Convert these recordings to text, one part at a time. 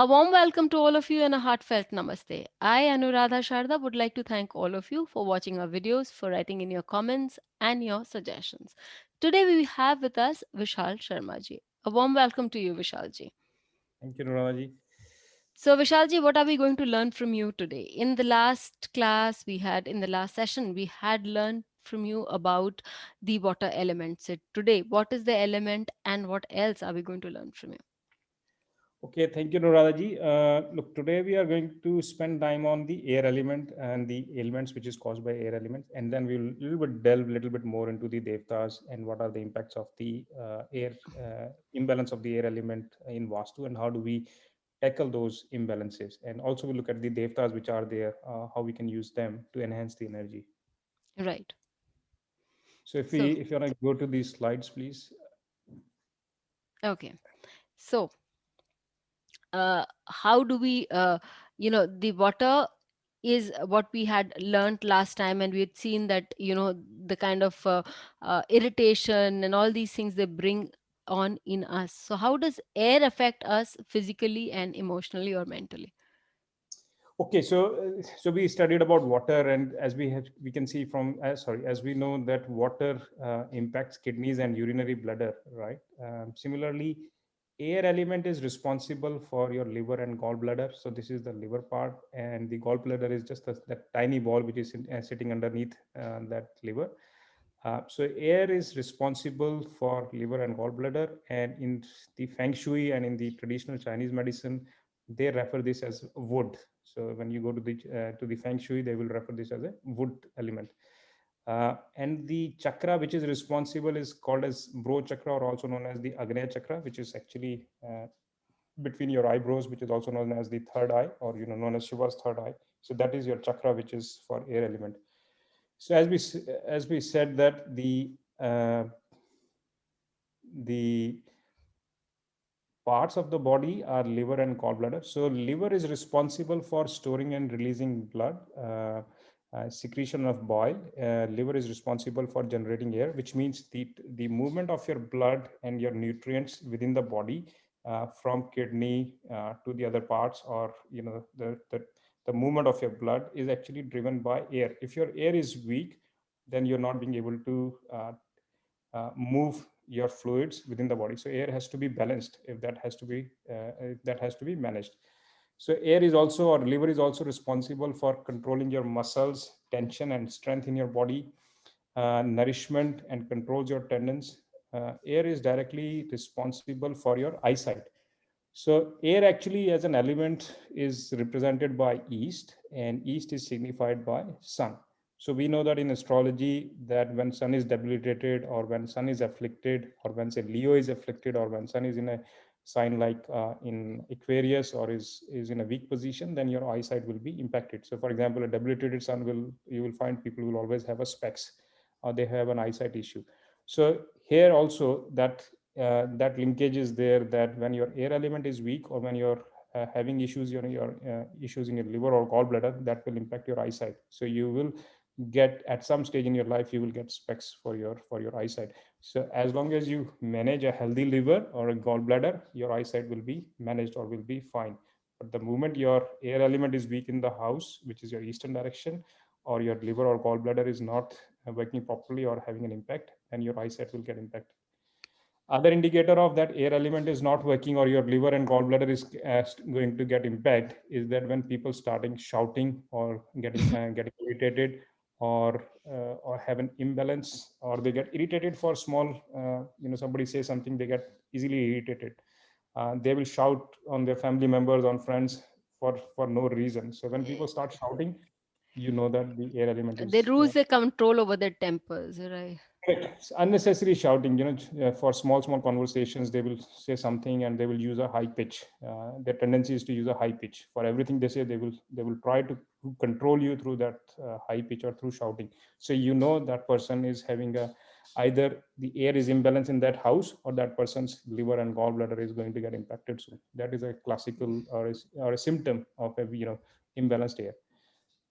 warm welcome to all of you and a heartfelt namaste. I, Anuradha Sharda, would like to thank all of you for watching our videos, for writing in your comments and your suggestions. Today we have with us Vishal Sharma ji. A warm welcome to you, Vishal ji. Thank you, Nuraj. So, Vishal ji, what are we going to learn from you today? In the last class we had, in the last session, we had learned from you about the water element. So, today, what is the element and what else are we going to learn from you? Okay, thank you, Nuraj. Look, today we are going to spend time on the air element and the ailments which is caused by air elements, and then we'll little bit delve a little bit more into the devtas and what are the impacts of the air imbalance of the air element in Vastu, and how do we tackle those imbalances, and also we look at the devtas which are there, how we can use them to enhance the energy. Right. So So, if you want to go to these slides, please. okay. So, how do we the water is what we had learned last time, and we had seen that the kind of irritation and all these things they bring on in us. So how does air affect us physically and emotionally or mentally? Okay, so we studied about water, and as we can see from as we know that water impacts kidneys and urinary bladder, right? Similarly, air element is responsible for your liver and gallbladder. So this is the liver part, and the gallbladder is just that tiny ball which is sitting underneath that liver. So air is responsible for liver and gallbladder, and in the feng shui and in the traditional Chinese medicine, they refer this as wood. So when you go to the feng shui, they will refer this as a wood element. And the chakra which is responsible is called as bro chakra, or also known as the Agnya chakra, which is actually between your eyebrows, which is also known as the third eye, or known as Shiva's third eye. So that is your chakra, which is for air element. So as we said that the parts of the body are liver and gallbladder. So liver is responsible for storing and releasing blood, secretion of bile. Liver is responsible for generating air, which means the movement of your blood and your nutrients within the body, from kidney to the other parts, or the movement of your blood is actually driven by air. If your air is weak, then you're not being able to move your fluids within the body. So air has to be balanced, if that has to be managed. So air is also, or liver is also responsible for controlling your muscles, tension and strength in your body, nourishment, and controls your tendons. Air is directly responsible for your eyesight. So air actually as an element is represented by east, and east is signified by sun. So we know that in astrology, that when sun is debilitated, or when sun is afflicted, or when say Leo is afflicted, or when sun is in a sign like in Aquarius, or is in a weak position, then your eyesight will be impacted. So for example, a debilitated sun you will find people will always have a specs, or they have an eyesight issue. So here also that linkage is there, that when your air element is weak, or when you're having issues, your issues in your liver or gallbladder, that will impact your eyesight. So you will get, at some stage in your life, you will get specs for your eyesight. So as long as you manage a healthy liver or a gallbladder, your eyesight will be managed or will be fine. But the moment your air element is weak in the house, which is your eastern direction, or your liver or gallbladder is not working properly or having an impact, then your eyesight will get impacted. Other indicator of that air element is not working, or your liver and gallbladder is going to get impact, is that when people starting shouting, or getting irritated, or have an imbalance, or they get irritated for small, somebody says something, they get easily irritated. They will shout on their family members, on friends, for no reason. So when people start shouting, you know that the air element They is lose their control over their tempers, right? correct. Unnecessary shouting, for small conversations, they will say something and they will use a high pitch. Their tendency is to use a high pitch for everything they say. They will try to control you through that high pitch, or through shouting. So that person is having either the air is imbalanced in that house, or that person's liver and gallbladder is going to get impacted soon. That is a classical, or a symptom of a imbalanced air.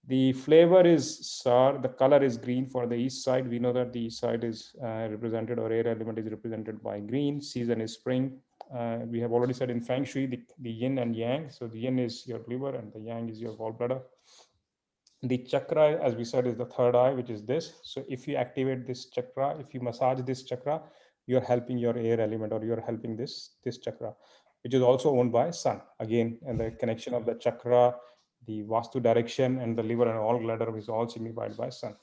The flavor is sour. The color is green for the east side. We know that the east side is represented, or air element is represented by green. Season is spring. We have already said in Feng Shui the yin and yang. So the yin is your liver and the yang is your gallbladder. The chakra, as we said, is the third eye, which is this. So if you activate this chakra, if you massage this chakra, you're helping your air element, or you're helping this chakra, which is also owned by sun. Again, and the connection of the chakra, the Vastu direction, and the liver and all gallbladder is all signified by sun.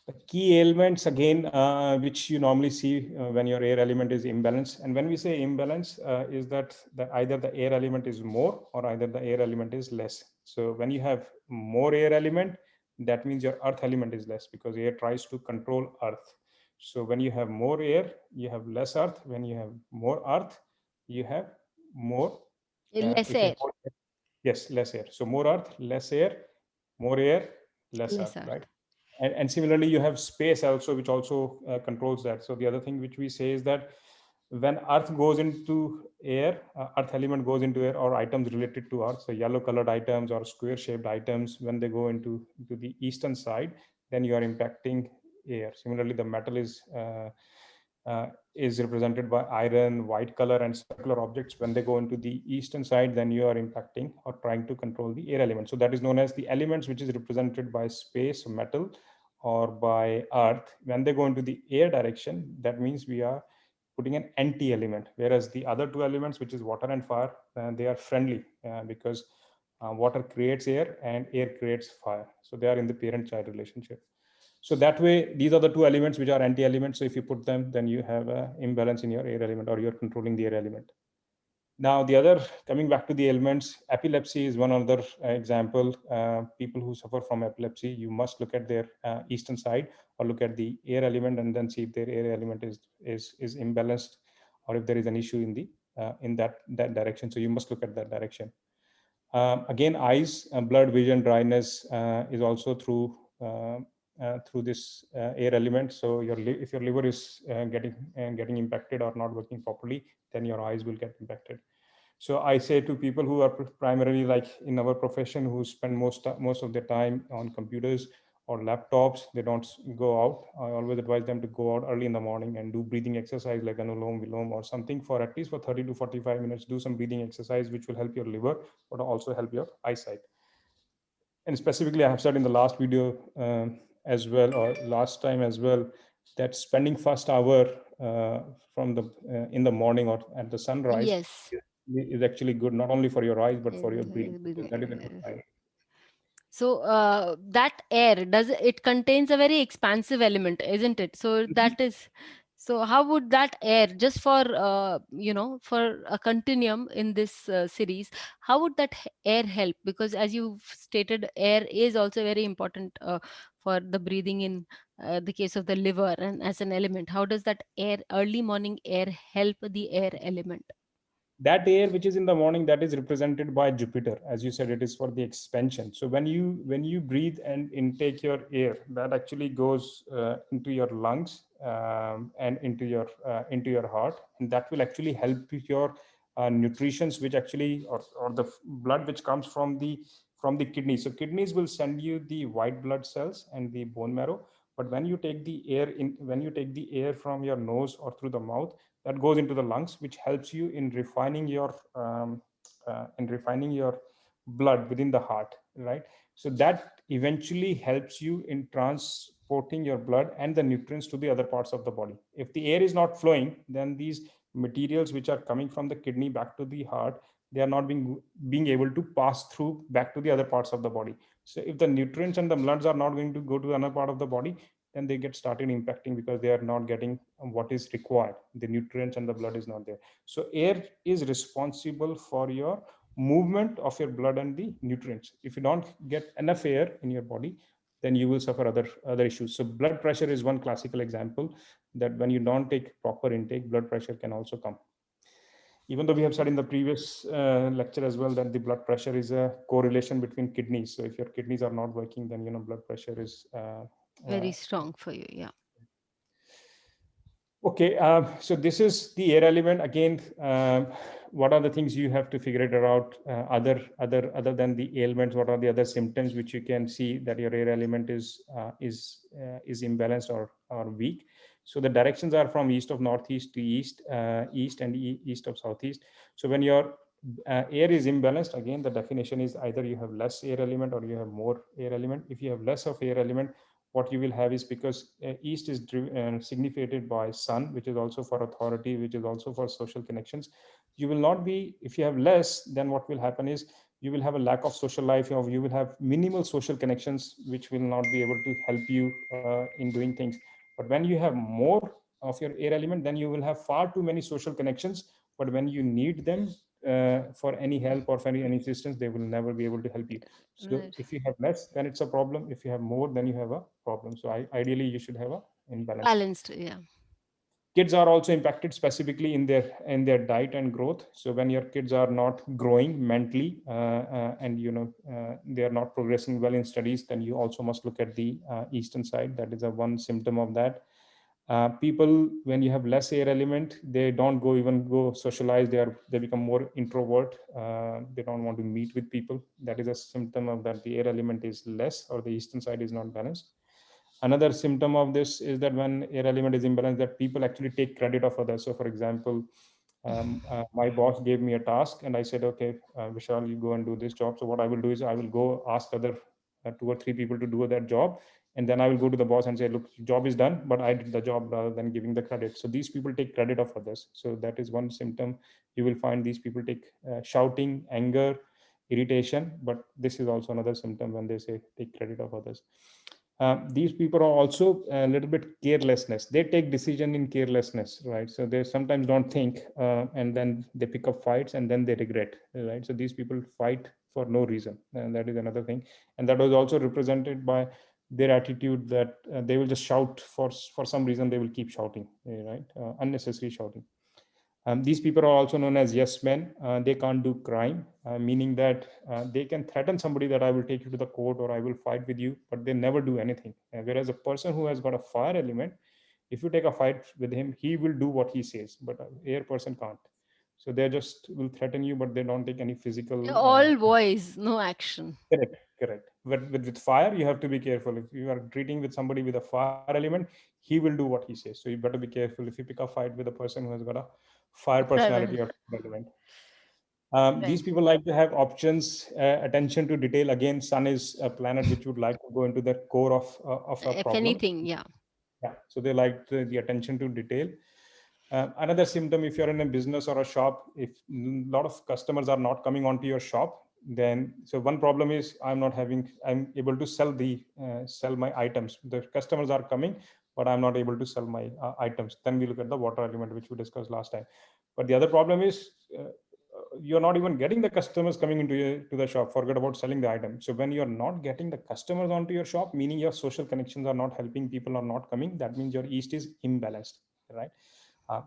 The key ailments, again, which you normally see when your air element is imbalanced. And when we say imbalance, is that either the air element is more or either the air element is less. So when you have more air element, that means your earth element is less, because air tries to control earth. So when you have more air, you have less earth. When you have more earth, you have more. Less If you air. have more, yes, less air. So more earth, less air, more air, less Less earth, right? earth. And similarly, you have space also, which also controls that. So the other thing which we say is that when earth goes into air, earth element goes into air, or items related to earth, so yellow colored items or square shaped items, when they go into the eastern side, then you are impacting air. Similarly, the metal is represented by iron, white color, and circular objects. When they go into the eastern side, then you are impacting or trying to control the air element. So that is known as the elements, which is represented by space, metal, or by earth. When they go into the air direction, that means we are putting an anti-element. Whereas the other two elements, which is water and fire, they are friendly, because water creates air and air creates fire. So they are in the parent-child relationship. So that way, these are the two elements which are anti-elements. So if you put them, then you have an imbalance in your air element, or you're controlling the air element. Now, the other, coming back to the ailments, epilepsy is one other example. People who suffer from epilepsy, you must look at their eastern side, or look at the air element, and then see if their air element is imbalanced, or if there is an issue in that direction. So you must look at that direction. Again, eyes, blood, vision, dryness is also through this air element. So if your liver is getting impacted or not working properly, then your eyes will get impacted. So I say to people who are primarily, like in our profession, who spend most of their time on computers or laptops, they don't go out. I always advise them to go out early in the morning and do breathing exercise like anulom vilom or something, for at least for 30 to 45 minutes. Do some breathing exercise, which will help your liver, but also help your eyesight. And specifically, I have said in the last video as well, or last time as well, that spending first hour from the in the morning or at the sunrise Yes. is actually good, not only for your eyes but for your brain, because that is a good time. So that air, does it contains a very expansive element, isn't it? So Mhm. that is, so how would that air, just for for a continuum in this series, how would that air help? Because as you've stated, air is also very important for the breathing in the case of the liver and as an element. How does that air, early morning air, help the air element? That air which is in the morning, that is represented by Jupiter. As you said, it is for the expansion. So when you breathe and intake your air, that actually goes into your lungs, and into your heart, and that will actually help your nutritions, which actually, or the blood which comes from the kidneys. So kidneys will send you the white blood cells and the bone marrow. But when you take the air from your nose or through the mouth, that goes into the lungs, which helps you in refining your blood within the heart, right? So that eventually helps you in transporting your blood and the nutrients to the other parts of the body. If the air is not flowing, then these materials which are coming from the kidney back to the heart, they are not being able to pass through back to the other parts of the body. So if the nutrients and the bloods are not going to go to another part of the body, then they get started impacting, because they are not getting what is required. The nutrients and the blood is not there. So air is responsible for your movement of your blood and the nutrients. If you don't get enough air in your body, then you will suffer other issues. So blood pressure is one classical example, that when you don't take proper intake, blood pressure can also come. Even though we have said in the previous lecture as well, that the blood pressure is a correlation between kidneys. So if your kidneys are not working, then blood pressure is Very uh, strong for you, yeah. okay. So this is the air element. Again, what are the things you have to figure it out, other than the ailments? What are the other symptoms which you can see that your air element is imbalanced or weak? So the directions are from east of northeast to east, east and east of southeast. So when your air is imbalanced, again the definition is either you have less air element or you have more air element. If you have less of air element, what you will have is, because east is signified by sun, which is also for authority, which is also for social connections. You will not be, if you have less, then what will happen is you will have a lack of social life, or you will have minimal social connections, which will not be able to help you in doing things. But when you have more of your air element, then you will have far too many social connections. But when you need them for any help or for any assistance, they will never be able to help you. So Right. if you have less, then it's a problem. If you have more, then you have a problem. So ideally, you should have a imbalance. Balanced, yeah. Kids are also impacted specifically in their diet and growth. So when your kids are not growing mentally, and they are not progressing well in studies, then you also must look at the eastern side. That is a one symptom of that. People, when you have less air element, they don't go socialize. They become more introvert. They don't want to meet with people. That is a symptom of that the air element is less, or the eastern side is not balanced. Another symptom of this is that when air element is imbalanced, that people actually take credit of others. So for example, my boss gave me a task and I said, okay, Vishal, you go and do this job. So what I will do is I will go ask other two or three people to do that job, and then I will go to the boss and say, look, job is done, but I did the job, rather than giving the credit. So these people take credit of others. So that is one symptom. You will find these people take shouting, anger, irritation, but this is also another symptom when they say take credit of others. These people are also a little bit carelessness. They take decision in carelessness, right? So they sometimes don't think, and then they pick up fights and then they regret, right? So these people fight for no reason, and that is another thing. And that was also represented by their attitude, that they will just shout for some reason. They will keep shouting, right? Unnecessary shouting. These people are also known as yes men. They can't do crime, meaning that they can threaten somebody that I will take you to the court or I will fight with you, but they never do anything. Whereas a person who has got a fire element, if you take a fight with him, he will do what he says, but an air person can't. So they just will threaten you, but they don't take any physical. All voice, no action. Correct, correct. But with fire, you have to be careful. If you are treating with somebody with a fire element, he will do what he says. So you better be careful if you pick a fight with a person who has got a fire personality Private. or element. These Right. people like to have options, attention to detail. Again, sun is a planet which would like to go into the core of a If problem. anything, yeah. Yeah, so they like the attention to detail. Another symptom, if you're in a business or a shop, if a lot of customers are not coming onto your shop, then so one problem is I'm able to sell my items. The customers are coming, but I'm not able to sell my items. Then we look at the water element, which we discussed last time. But the other problem is you're not even getting the customers coming to the shop. Forget about selling the item. So when you're not getting the customers onto your shop, meaning your social connections are not helping, people are not coming, that means your east is imbalanced, right?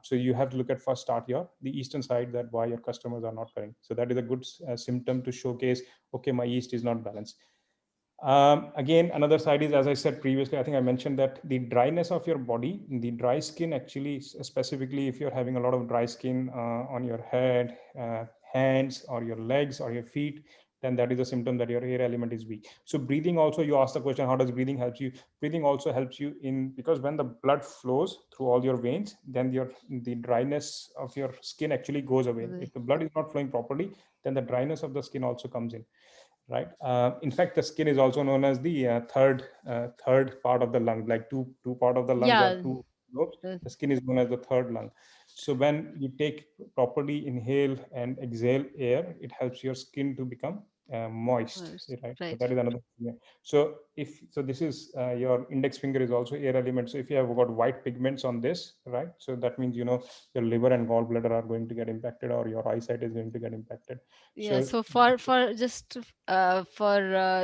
So you have to look at first start your the eastern side, that why your customers are not coming. So that is a good symptom to showcase, okay, my east is not balanced. Again, another side is, as I said previously, I think I mentioned that the dryness of your body, the dry skin, actually, specifically if you're having a lot of dry skin on your head, hands, or your legs, or your feet, then that is a symptom that your air element is weak. So breathing also, you asked the question, how does breathing help you? Breathing also helps you in, because when the blood flows through all your veins, then the dryness of your skin actually goes away. Right. If the blood is not flowing properly, then the dryness of the skin also comes in, right? In fact, the skin is also known as the third part of the lung. Like two part of the lungs are Yeah. two lobes. uh, The skin is known as the third lung. So when you take properly inhale and exhale air, it helps your skin to become moist, right? So Right. that is another thing. So this is your index finger is also air element. So if you have got white pigments on this, right, so that means your liver and gallbladder are going to get impacted, or your eyesight is going to get impacted. Yeah, So so for just for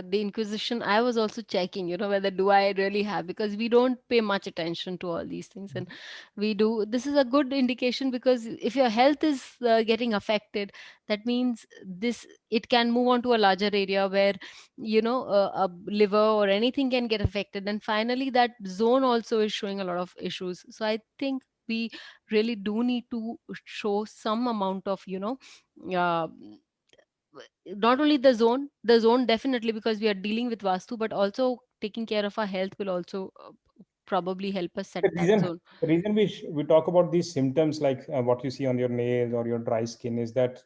the inquisition, I was also checking, whether do I really have, because we don't pay much attention to all these things, and we do. This is a good indication, because if your health is getting affected, that means this it can move on to a larger area where a liver or anything can get affected, and finally that zone also is showing a lot of issues. So I think we really do need to show some amount of uh, not only the zone definitely, because we are dealing with vastu, but also taking care of our health will also probably help us The set that reason, zone. the reason we talk about these symptoms like what you see on your nails or your dry skin is that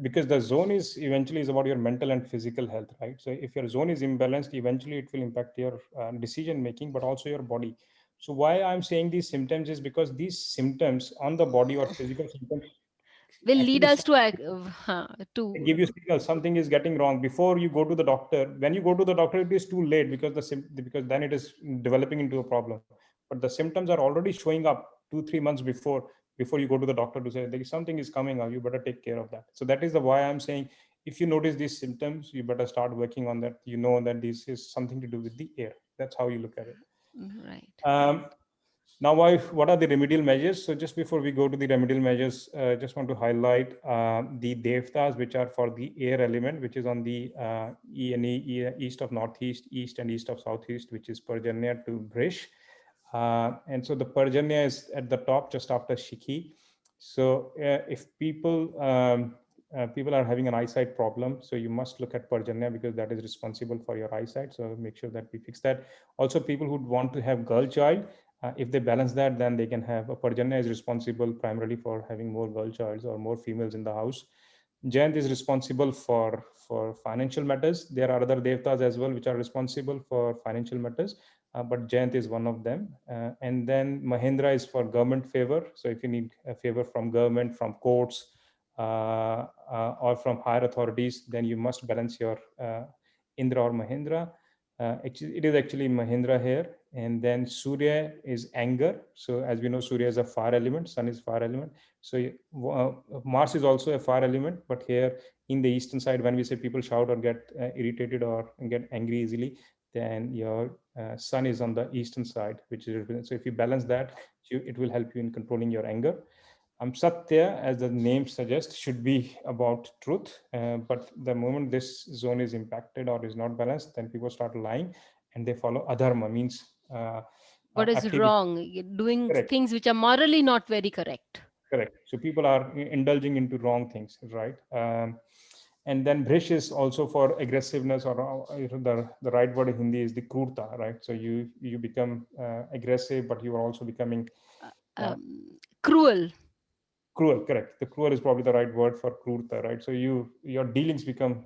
because the zone is eventually is about your mental and physical health, right? So if your zone is imbalanced, eventually it will impact your decision making, but also your body. So why I'm saying these symptoms is because these symptoms on the body or physical symptoms Will lead actually us to give you to signal something is getting wrong before you go to the doctor. When you go to the doctor, it is too late because because then it is developing into a problem. But the symptoms are already showing up 2 3 months before you go to the doctor to say there is something is coming up, you better take care of that. So that is the why I'm saying, if you notice these symptoms, you better start working on that. You know that this is something to do with the air. That's how you look at it. right. Now, what are the remedial measures? So just before we go to the remedial measures, just want to highlight the devtas, which are for the air element, which is on the east of northeast, east and east of southeast, which is Parjanya to Brish. And so the Parjanya is at the top, just after Shiki. So if people are having an eyesight problem, so you must look at Parjanya because that is responsible for your eyesight. So make sure that we fix that. Also, people who want to have girl child, if they balance that, then they can have a Parjanya is responsible primarily for having more girl childs or more females in the house. Jayant is responsible for financial matters. There are other devtas as well which are responsible for financial matters, but Jayant is one of them. And then Mahendra is for government favor. So if you need a favor from government, from courts, or from higher authorities, then you must balance your Indra or Mahendra. It is actually Mahendra here. And then Surya is anger. So as we know, Surya is a fire element, Sun is fire element. So Mars is also a fire element, but here in the eastern side, when we say people shout or get irritated or get angry easily, then your Sun is on the eastern side, which is so if you balance that, it will help you in controlling your anger. Satya, as the name suggests, should be about truth. But the moment this zone is impacted or is not balanced, then people start lying and they follow adharma, means What is activity. wrong? Doing Correct, things which are morally not very correct. correct. So people are indulging into wrong things, right? And then Brish is also for aggressiveness, or the right word in Hindi is the krurta, right? So you become aggressive, but you are also becoming Uh, uh, Cruel. cruel. Correct, the cruel is probably the right word for krurta, right? So your dealings become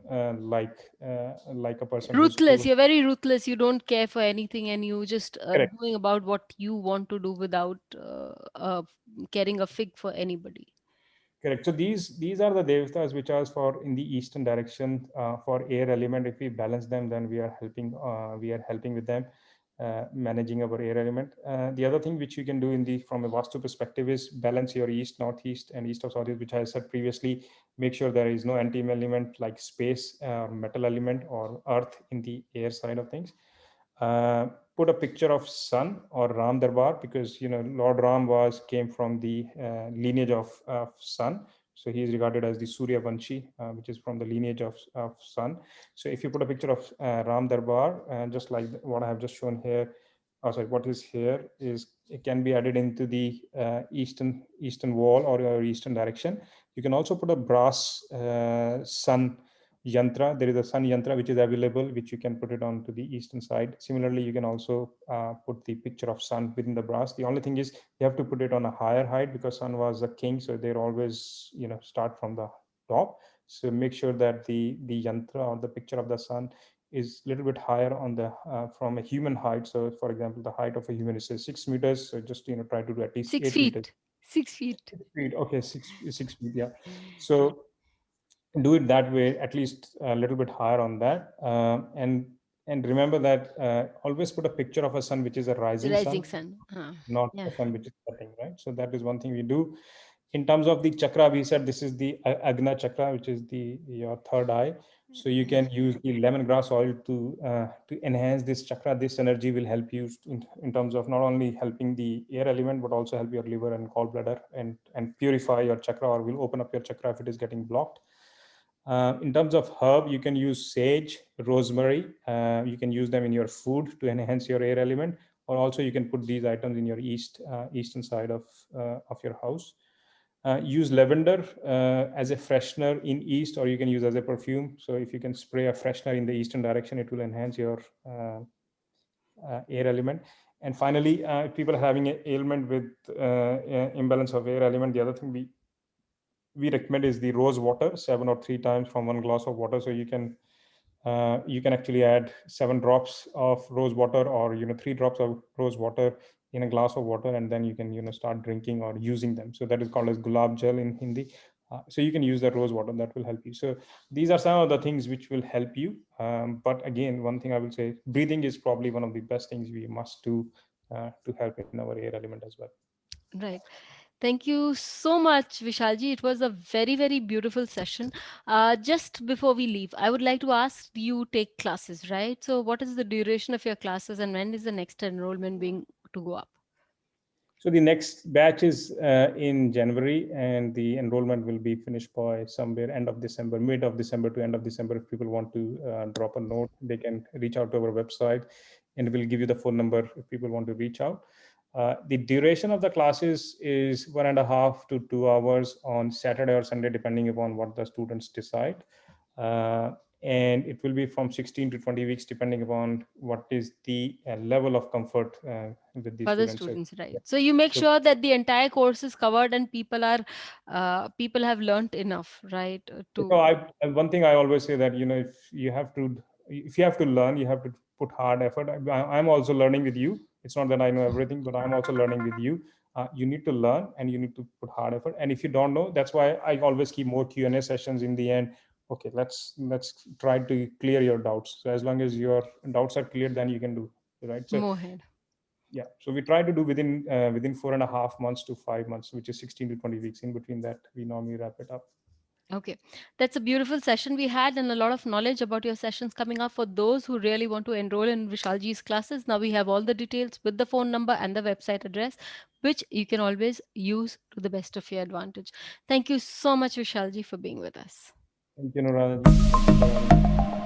like a person who's Ruthless. cruel. You're very ruthless. You don't care for anything, and you just Correct. doing about what you want to do without caring a fig for anybody. Correct. So these are the devtas which are for in the eastern direction for air element. If we balance them, then we are helping with them managing our air element. The other thing which you can do in the from a Vastu perspective is balance your east, northeast, and east of southeast, which I said previously. Make sure there is no anti element like space, metal element, or earth in the air side of things. uh, Put a picture of sun or Ram Darbar, because Lord Ram was came from the lineage of sun. So he is regarded as the Surya Vanshi, which is from the lineage of sun. So if you put a picture of Ram Darbar, just like what I have just shown here, oh, sorry, what is here is it can be added into the eastern wall or your eastern direction. You can also put a brass sun yantra. There is a sun yantra which is available, which you can put it on to the eastern side. Similarly, you can also put the picture of sun within the brass. The only thing is you have to put it on a higher height because sun was a king, so they always start from the top. So make sure that the yantra or the picture of the sun is a little bit higher on the from a human height. So for example, the height of a human is say 6 meters, so just try to do at least Six 8 meters. feet. 6 feet. 6 feet, okay, 6 feet, yeah. So do it that way, at least a little bit higher on that. And remember that always put a picture of a sun which is a rising Rising sun, sun. not Yeah. a sun which is setting, right? So that is one thing we do. In terms of the chakra, we said this is the Agna chakra, which is the your third eye. So you can use the lemongrass oil to enhance this chakra. This energy will help you in terms of not only helping the air element, but also help your liver and gallbladder and purify your chakra, or will open up your chakra if it is getting blocked. In terms of herb, you can use sage, rosemary. You can use them in your food to enhance your air element, or also you can put these items in your eastern side of your house. Use lavender as a freshener in east, or you can use as a perfume. So if you can spray a freshener in the eastern direction, it will enhance air element. And finally, if people are having an ailment with imbalance of air element, the other thing we recommend is the rose water, 7 or 3 times from one glass of water. So you can actually add 7 drops of rose water, or 3 drops of rose water in a glass of water, and then you can start drinking or using them. So that is called as gulab gel in Hindi. So you can use that rose water, that will help you. So these are some of the things which will help you. But again, one thing I will say, breathing is probably one of the best things we must do to help in our air element as well. Right. Thank you so much, Vishalji. It was a very, very beautiful session. Just before we leave, I would like to ask, you take classes, right? So, what is the duration of your classes, and when is the next enrollment being to go up? So the next batch is in January, and the enrollment will be finished by somewhere end of December, mid of December to end of December. If people want to drop a note, they can reach out to our website, and we'll give you the phone number if people want to reach out. The duration of the classes is 1.5 to 2 hours on Saturday or Sunday, depending upon what the students decide. Uh, and it will be from 16 to 20 weeks, depending upon what is the level of comfort with the For the students. So, students, right? yeah. So you make So sure that the entire course is covered and people have learnt enough, right? So To one thing I always say that if you have to learn, you have to put hard effort. I'm also learning with you. It's not that I know everything, but I'm also learning with you. You need to learn, and you need to put hard effort. And if you don't know, that's why I always keep more Q&A sessions in the end. Okay, let's try to clear your doubts. So as long as your doubts are clear, then you can do, right. So move ahead. yeah, so we try to do within 4.5 months to 5 months, which is 16 to 20 weeks. In between that, we normally wrap it up. Okay, that's a beautiful session we had, and a lot of knowledge about your sessions coming up for those who really want to enroll in Vishalji's classes. Now we have all the details with the phone number and the website address, which you can always use to the best of your advantage. Thank you so much, Vishalji, for being with us. Thank you, Nuranaji. Thank you for having me.